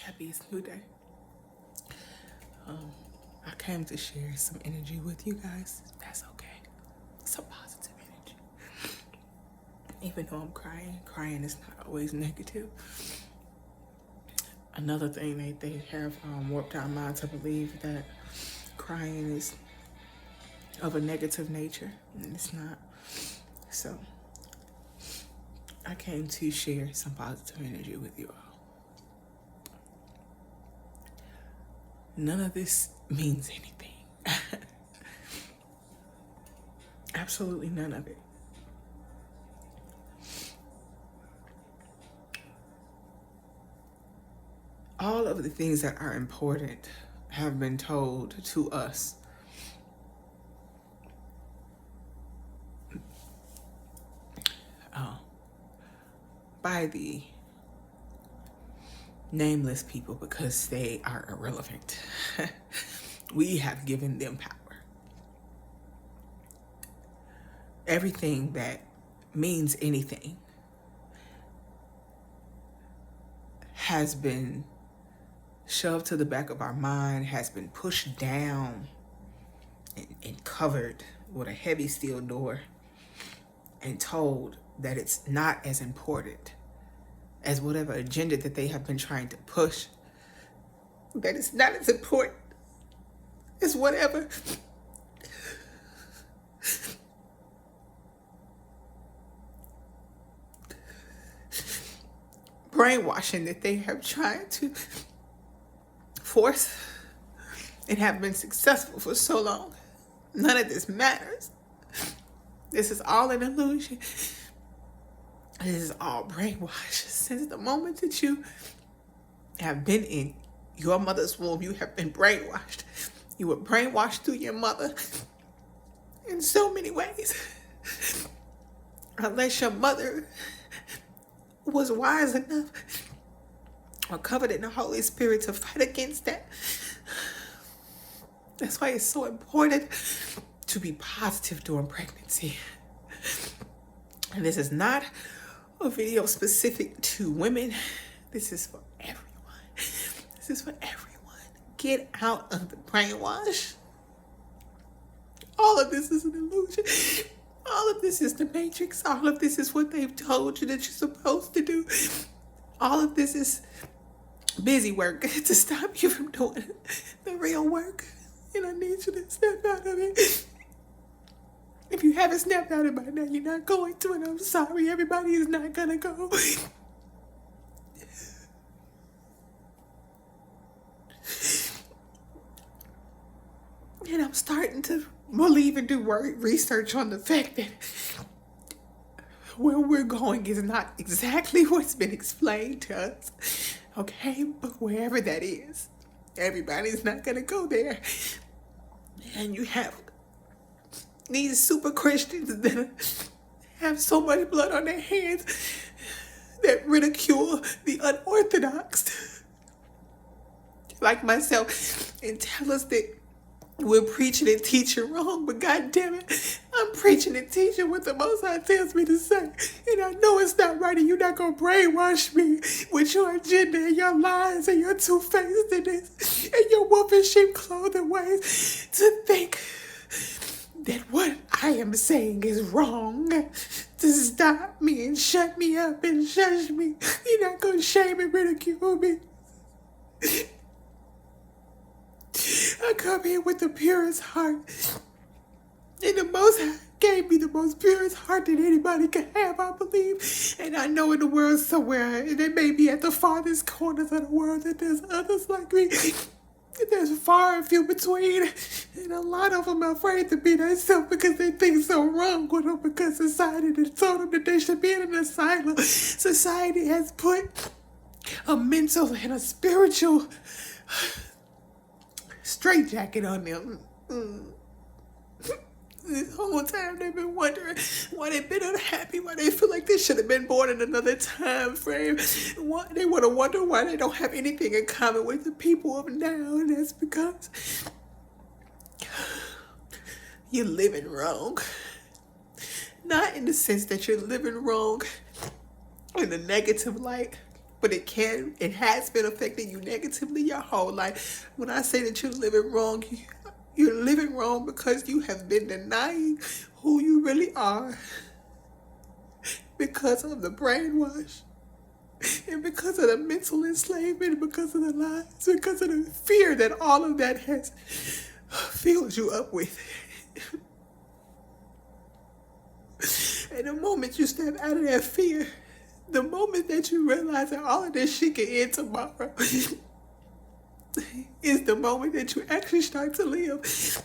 Happiest new day. I came to share some energy with you guys. That's okay. Some positive energy. Even though I'm crying is not always negative. Another thing they have warped our minds to believe that crying is of a negative nature, and it's not. So I came to share some positive energy with you all. None of this means anything. Absolutely none of it. All of the things that are important have been told to us by the nameless people because they are irrelevant. We have given them power. Everything that means anything has been shoved to the back of our mind, has been pushed down and covered with a heavy steel door and told that it's not as important as whatever agenda that they have been trying to push, that it's not as important as whatever brainwashing that they have tried to force and have been successful for so long. None of this matters. This is all an illusion. This is all brainwash. Since the moment that you have been in your mother's womb, you have been brainwashed. You were brainwashed through your mother in so many ways. Unless your mother was wise enough or covered in the Holy Spirit to fight against that. That's why it's so important to be positive during pregnancy. And this is not a video specific to women. This is for everyone. This is for everyone. Get out of the brainwash. All of this is an illusion. All of this is the Matrix. All of this is what they've told you that you're supposed to do. All of this is busy work to stop you from doing the real work. And I need you to snap out of it. If you haven't snapped out of it by now, you're not going to, and I'm sorry, everybody is not gonna go. And I'm starting to believe and do research on the fact that where we're going is not exactly what's been explained to us. Okay? But wherever that is, everybody's not gonna go there. And you have these super Christians that have so much blood on their hands that ridicule the unorthodox, like myself, and tell us that we're preaching and teaching wrong. But God damn it, I'm preaching and teaching what the Most High tells me to say. And I know it's not right, and you're not going to brainwash me with your agenda and your lies and your two-facedness and your wolf in sheep clothing ways to think that what I am saying is wrong, to stop me and shut me up and shush me. You're not going to shame and ridicule me. I come here with the purest heart. And the Most High gave me the most purest heart that anybody could have, I believe. And I know in the world somewhere, and they may be at the farthest corners of the world, that there's others like me. There's far and few between. And a lot of them are afraid to be themselves because they think so wrong with them, because society has told them that they should be in an asylum. Society has put a mental and a spiritual straitjacket on them. This whole time they've been wondering why they've been unhappy, why they feel like they should have been born in another time frame. Why they want to wonder why they don't have anything in common with the people of now. And that's because you're living wrong. Not in the sense that you're living wrong in the negative light, but it has been affecting you negatively your whole life. When I say that you're living wrong, you're living wrong because you have been denying who you really are because of the brainwash and because of the mental enslavement, because of the lies, because of the fear that all of that has filled you up with. And the moment you step out of that fear, the moment that you realize that all of this shit can end tomorrow, is the moment that you actually start to live.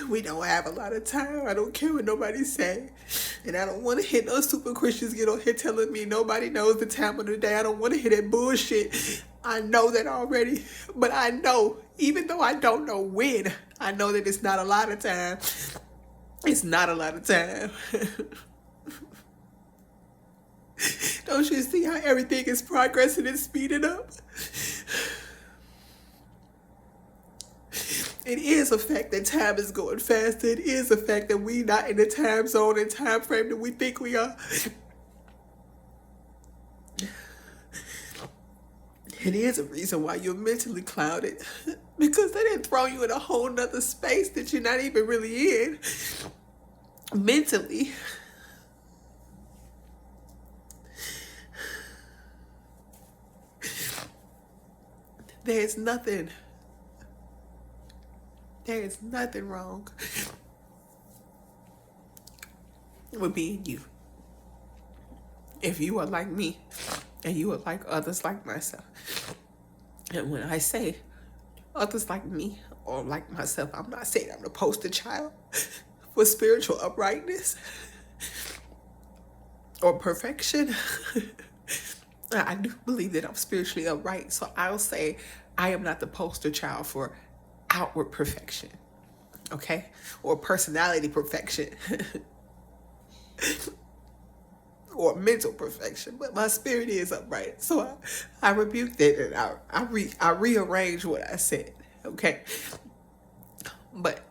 We don't have a lot of time. I don't care what nobody say. And I don't want to hear no super Christians get on here telling me nobody knows the time of the day. I don't want to hear that bullshit. I know that already. But I know, even though I don't know when, I know that it's not a lot of time. It's not a lot of time. Don't you see how everything is progressing and speeding up? It is a fact that time is going faster. It is a fact that we not in the time zone and time frame that we think we are. It is a reason why you're mentally clouded. Because they didn't throw you in a whole nother space that you're not even really in. Mentally. There is nothing wrong with being you. If you are like me, and you are like others like myself. And when I say others like me or like myself, I'm not saying I'm the poster child for spiritual uprightness or perfection. I do believe that I'm spiritually upright, so I'll say I am not the poster child for outward perfection, okay? Or personality perfection. Or mental perfection, but my spirit is upright. So I rebuked it and I rearranged what I said, okay? But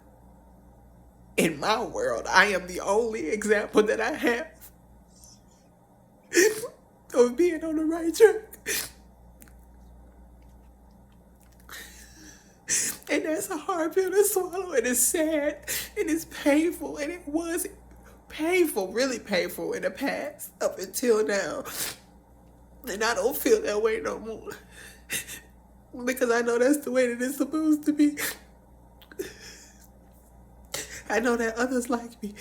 in my world, I am the only example that I have of being on the right track. And that's a hard pill to swallow, and it's sad, and it's painful, and it was painful, really painful in the past up until now. And I don't feel that way no more. Because I know that's the way that it's supposed to be. I know that others like me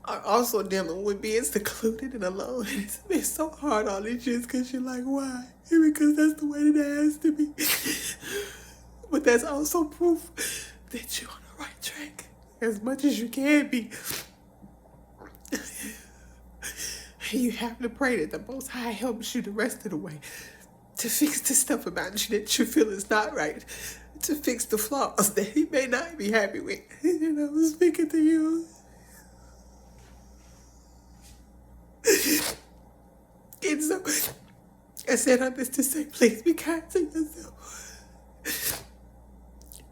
are also dealing with being secluded and alone. And it's been so hard all these years because you're like, why? And because that's the way that it has to be. But that's also proof that you're on the right track as much as you can be. You have to pray that the Most High helps you the rest of the way to fix the stuff about you that you feel is not right, to fix the flaws that He may not be happy with. And I'm speaking to you. And so I said all this to say, please be kind to yourself.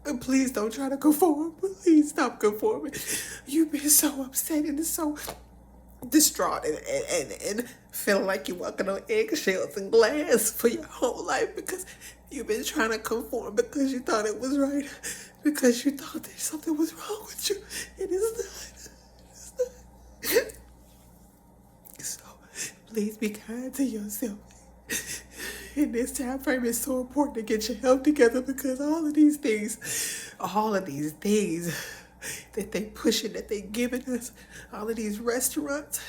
And please don't try to conform. Please stop conforming. You've been so upset and so distraught and feeling like you're walking on eggshells and glass for your whole life because you've been trying to conform because you thought it was right, because you thought that something was wrong with you, and it's not. So please be kind to yourself. In this time frame, it's so important to get your health together because all of these things that they pushing, that they giving us, all of these restaurants,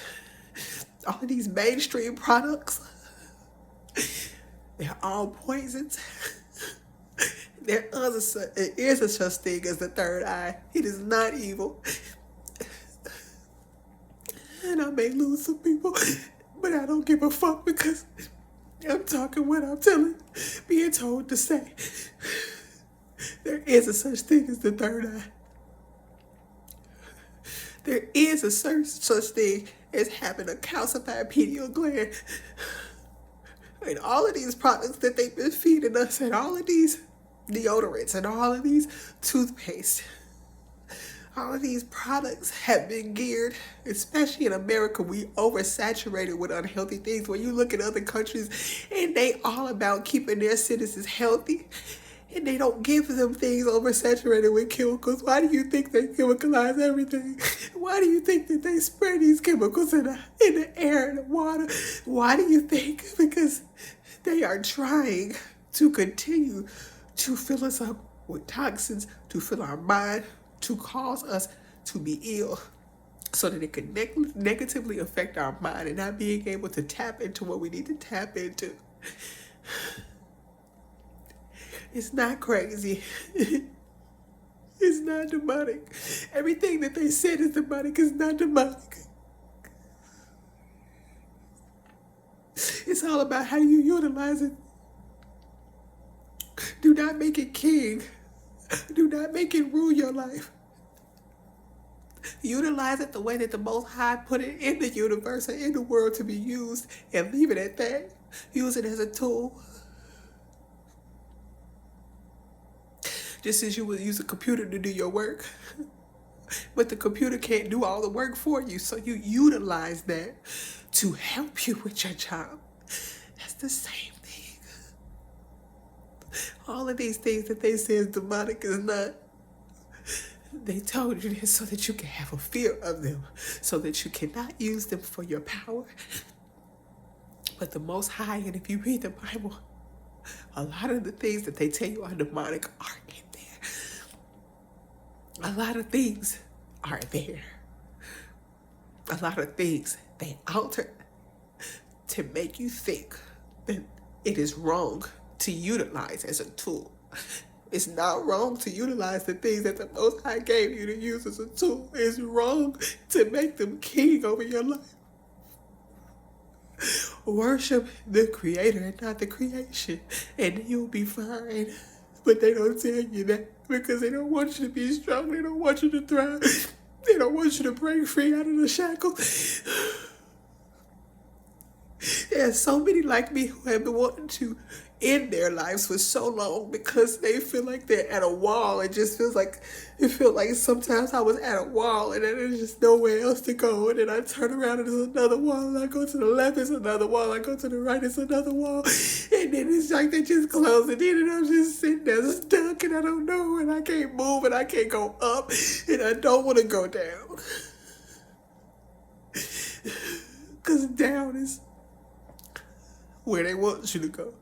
all of these mainstream products, they're all poisons. There is a such thing as the third eye. It is not evil. And I may lose some people, but I don't give a fuck because I'm talking what I'm being told to say. There is a such thing as the third eye. There is a such thing as having a calcified pineal gland. And all of these products that they've been feeding us, and all of these deodorants, and all of these toothpaste, All of these products have been geared, especially in America, we oversaturated with unhealthy things. When you look at other countries and they all about keeping their citizens healthy, and they don't give them things oversaturated with chemicals. Why do you think they chemicalize everything? Why do you think that they spray these chemicals in the air and the water? Why do you think? Because they are trying to continue to fill us up with toxins, to fill our mind, to cause us to be ill, so that it can negatively affect our mind and not being able to tap into what we need to tap into. It's not crazy. It's not demonic. Everything that they said is demonic is not demonic. It's all about how you utilize it. Do not make it king. Do not make it rule your life. Utilize it the way that the Most High put it in the universe and in the world to be used, and leave it at that. Use it as a tool. Just as you would use a computer to do your work. But the computer can't do all the work for you, so you utilize that to help you with your job. That's the same thing. All of these things that they say is demonic is not. They told you this so that you can have a fear of them, so that you cannot use them for your power. But the Most High, and if you read the Bible, a lot of the things that they tell you are demonic are in there. A lot of things are there. A lot of things they alter to make you think that it is wrong to utilize as a tool. It's not wrong to utilize the things that the Most High gave you to use as a tool. It's wrong to make them king over your life. Worship the Creator and not the creation, and you'll be fine. But they don't tell you that because they don't want you to be strong. They don't want you to thrive. They don't want you to break free out of the shackles. There's so many like me who have been wanting to end their lives for so long because they feel like they're at a wall. It feels like sometimes I was at a wall and then there's just nowhere else to go. And then I turn around and there's another wall. And I go to the left, it's another wall. I go to the right, it's another wall. And then it's like they just close it in and I'm just sitting there stuck and I don't know and I can't move and I can't go up and I don't want to go down. Because down is where they want you to go.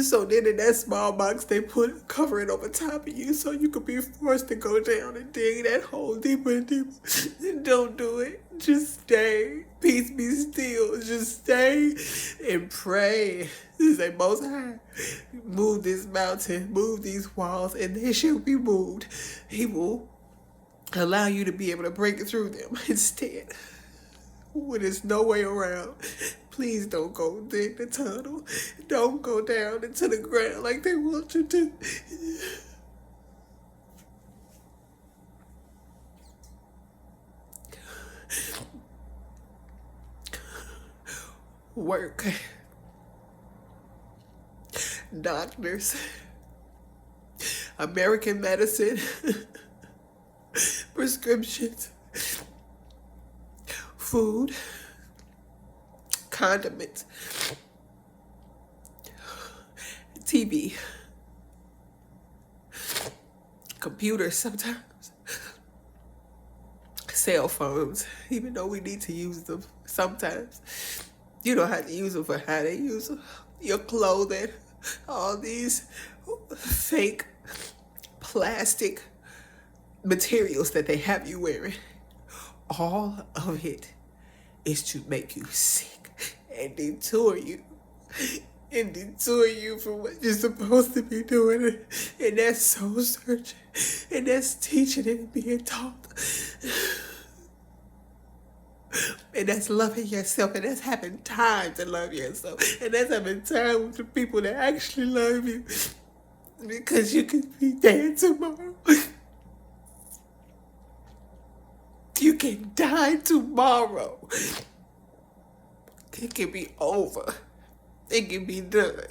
So then in that small box, they put cover it over top of you so you could be forced to go down and dig that hole deeper and deeper. Don't do it. Just stay. Peace be still. Just stay and pray. Say, Most High, move this mountain, move these walls, and they shall be moved. He will allow you to be able to break through them instead. When there's no way around, please don't go dig the tunnel. Don't go down into the ground like they want you to. Work. Doctors. American medicine. Prescriptions. Food, condiments, TV, computers sometimes, cell phones, even though we need to use them sometimes. You don't have to use them for how they use them. Your clothing, all these fake plastic materials that they have you wearing, all of it is to make you sick and detour you from what you're supposed to be doing. And that's soul searching, and that's teaching and being taught, and that's loving yourself, and that's having time to love yourself, and that's having time with the people that actually love you, because you can be dead tomorrow. You can die tomorrow. It can be over. It can be done.